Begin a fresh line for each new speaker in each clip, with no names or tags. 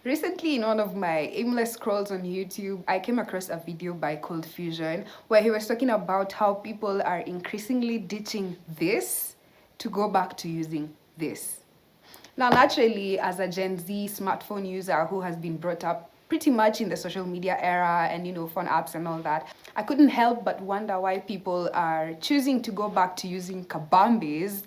Recently, in one of my aimless scrolls on YouTube, I came across a video by Cold Fusion where he was talking about how people are increasingly ditching this to go back to using this. Now, naturally, as a Gen Z smartphone user who has been brought up pretty much in the social media era and, fun apps and all that, I couldn't help but wonder why people are choosing to go back to using kabambis,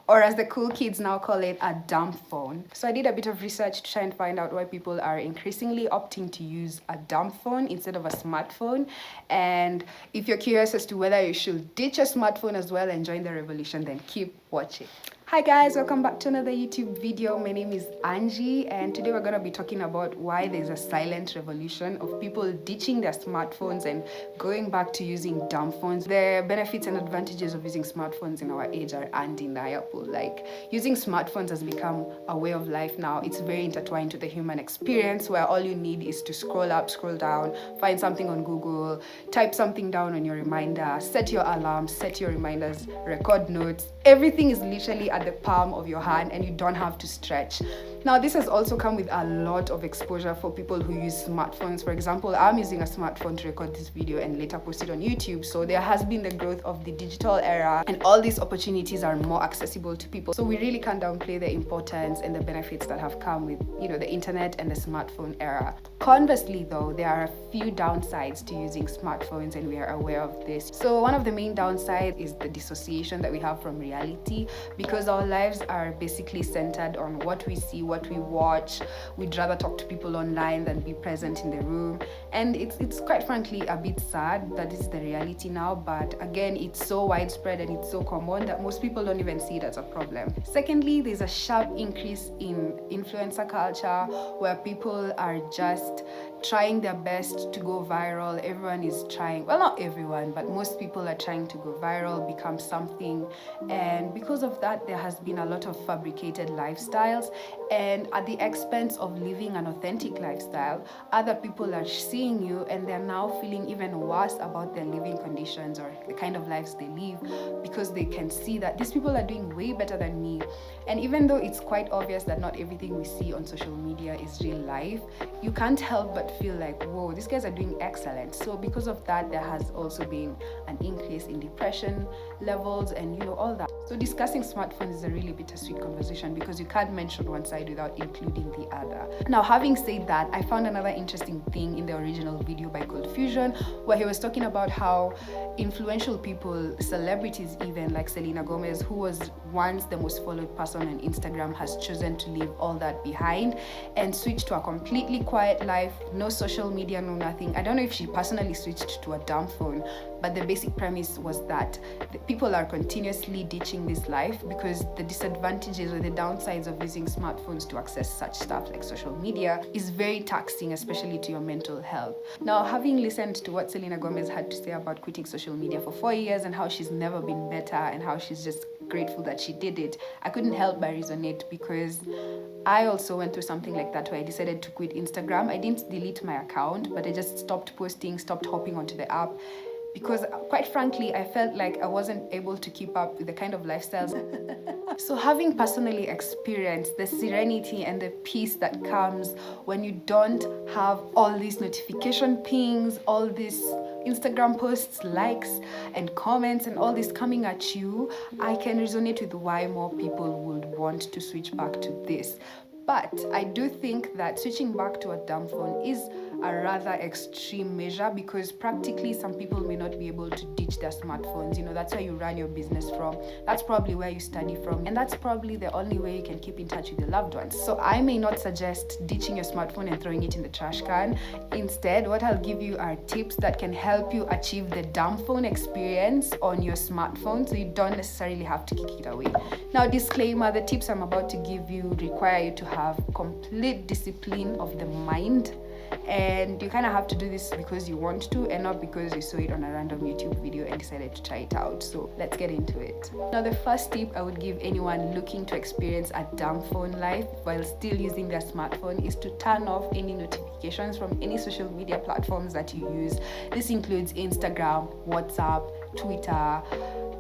or as the cool kids now call it, a dumb phone. So I did a bit of research to try and find out why people are increasingly opting to use a dumb phone instead of a smartphone. And if you're curious as to whether you should ditch a smartphone as well and join the revolution, then keep watching. Hi guys, welcome back to another YouTube video. My name is Angie, and today we're going to be talking about why there's a silent revolution of people ditching their smartphones and going back to using dumb phones. The benefits and advantages of using smartphones in our age are undeniable. Like, using smartphones has become a way of life now. It's very intertwined to the human experience, where all you need is to scroll up, scroll down, find something on Google, type something down on your reminder, set your alarm, set your reminders, record notes. Everything is literally at the palm of your hand and you don't have to stretch. Now, this has also come with a lot of exposure for people who use smartphones. For example, I'm using a smartphone to record this video and later post it on YouTube. So there has been the growth of the digital era, and all these opportunities are more accessible to people. So we really can't downplay the importance and the benefits that have come with, the internet and the smartphone era. Conversely, though, there are a few downsides to using smartphones, and we are aware of this. So one of the main downsides is the dissociation that we have from reality, because our lives are basically centered on what we see, what we watch. We'd rather talk to people online than be present in the room, and it's quite frankly a bit sad that this is the reality now. But again, it's so widespread and it's so common that most people don't even see it as a problem. Secondly, there's a sharp increase in influencer culture, where people are just trying their best to go viral. Everyone is trying, well, not everyone, but most people are trying to go viral, become something. And because of that, there has been a lot of fabricated lifestyles, and at the expense of living an authentic lifestyle, other people are seeing you and they're now feeling even worse about their living conditions or the kind of lives they live, because they can see that these people are doing way better than me. And even though it's quite obvious that not everything we see on social media is real life, you can't help but feel like, whoa, these guys are doing excellent. So because of that, there has also been an increase in depression levels and all that. So discussing smartphones is a really bittersweet conversation, because you can't mention one side without including the other. Now, having said that, I found another interesting thing in the original video by Cold Fusion, where he was talking about how influential people, celebrities even, like Selena Gomez, who was once the most followed person on Instagram, has chosen to leave all that behind and switch to a completely quiet life. No social media, no nothing. I don't know if she personally switched to a dumb phone, but the basic premise was that the people are continuously ditching this life because the disadvantages or the downsides of using smartphones to access such stuff like social media is very taxing, especially to your mental health. Now, having listened to what Selena Gomez had to say about quitting social media for 4 years and how she's never been better and how she's just grateful that she did it, I couldn't help but resonate, because I also went through something like that where I decided to quit Instagram. I didn't delete my account, but I just stopped posting, stopped hopping onto the app, because quite frankly, I felt like I wasn't able to keep up with the kind of lifestyles. So having personally experienced the serenity and the peace that comes when you don't have all these notification pings, all these Instagram posts, likes and comments and all this coming at you, I can resonate with why more people would want to switch back to this. But I do think that switching back to a dumb phone is a rather extreme measure, because practically some people may not be able to ditch their smartphones. That's where you run your business from. That's probably where you study from. And that's probably the only way you can keep in touch with your loved ones. So I may not suggest ditching your smartphone and throwing it in the trash can. Instead, what I'll give you are tips that can help you achieve the dumb phone experience on your smartphone, so you don't necessarily have to kick it away. Now, disclaimer, the tips I'm about to give you require you to have complete discipline of the mind, and you kind of have to do this because you want to and not because you saw it on a random YouTube video and decided to try it out. So let's get into it. Now, the first tip I would give anyone looking to experience a dumb phone life while still using their smartphone is to turn off any notifications from any social media platforms that you use. This includes Instagram, WhatsApp, Twitter,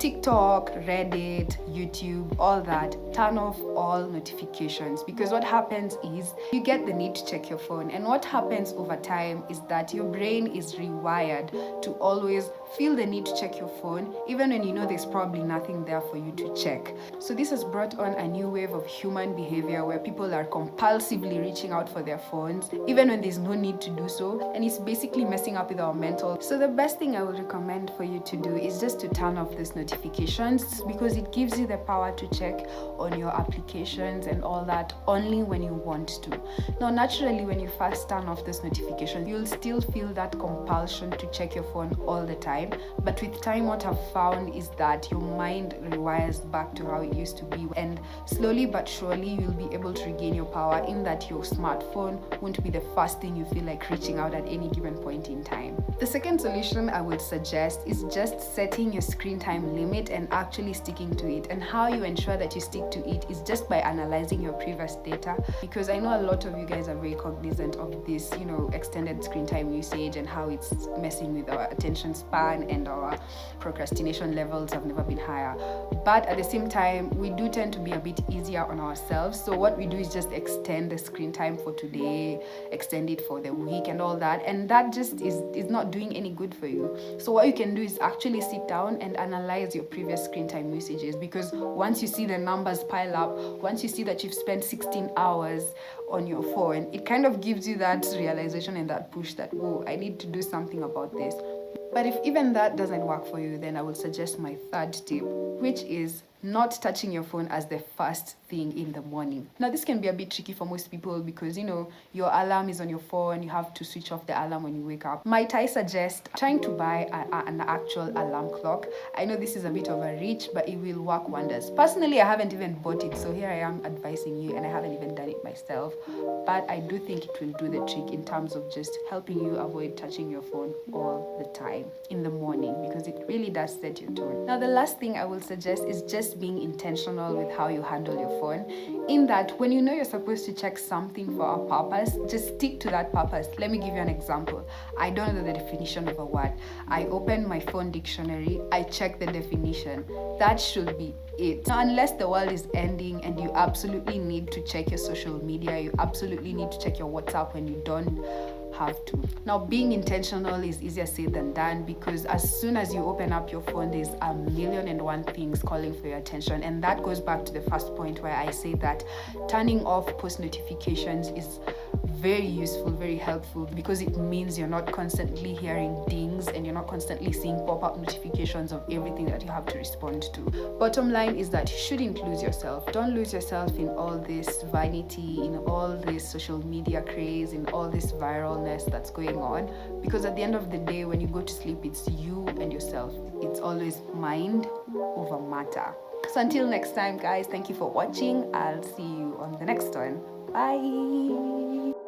TikTok, Reddit, YouTube, all that, turn off all notifications, because what happens is you get the need to check your phone, and what happens over time is that your brain is rewired to always feel the need to check your phone even when you know there's probably nothing there for you to check. So this has brought on a new wave of human behavior where people are compulsively reaching out for their phones even when there's no need to do so, and it's basically messing up with our mental. So the best thing I would recommend for you to do is just to turn off these notifications, because it gives you the power to check on your applications and all that only when you want to. Now naturally, when you first turn off this notification, you'll still feel that compulsion to check your phone all the time, but with time what I've found is that your mind rewires back to how it used to be, and slowly but surely you'll be able to regain your power, in that your smartphone won't be the first thing you feel like reaching out at any given point in time. The second solution I would suggest is just setting your screen time limit and actually sticking to it. And how you ensure that you stick to it is just by analyzing your previous data, because I know a lot of you guys are very cognizant of this, extended screen time usage and how it's messing with our attention span, and our procrastination levels have never been higher. But at the same time, we do tend to be a bit easier on ourselves. So what we do is just extend the screen time for today, extend it for the week and all that, and that just is not doing any good for you. So what you can do is actually sit down and analyze your previous screen time usages, because once you see the numbers pile up, once you see that you've spent 16 hours on your phone, it kind of gives you that realization and that push that, whoa, I need to do something about this. But if even that doesn't work for you, then I would suggest my third tip, which is not touching your phone as the first thing in the morning. Now this can be a bit tricky for most people, because your alarm is on your phone, you have to switch off the alarm when you wake up. Might I suggest trying to buy an actual alarm clock? I know this is a bit of a reach, but it will work wonders. Personally, I haven't even bought it, so here I am advising you, and I haven't even done it myself, but I do think it will do the trick in terms of just helping you avoid touching your phone all the time in the morning, because it really does set your tone. Now the last thing I will suggest is just being intentional with how you handle your phone, in that when you know you're supposed to check something for a purpose, just stick to that purpose. Let me give you an example. I don't know the definition of a word. I open my phone dictionary, I check the definition. That should be it. Now, unless the world is ending and you absolutely need to check your social media, you absolutely need to check your WhatsApp when you don't have to. Now, being intentional is easier said than done, because as soon as you open up your phone, there's a million and one things calling for your attention. And that goes back to the first point where I say that turning off post notifications is very useful, very helpful, because it means you're not constantly hearing dings and you're not constantly seeing pop-up notifications of everything that you have to respond to. Bottom line is that you shouldn't lose yourself. Don't lose yourself in all this vanity, in all this social media craze, in all this viralness that's going on, because at the end of the day, when you go to sleep, it's you and yourself. It's always mind over matter. So until next time, guys, thank you for watching. I'll see you on the next one. Bye.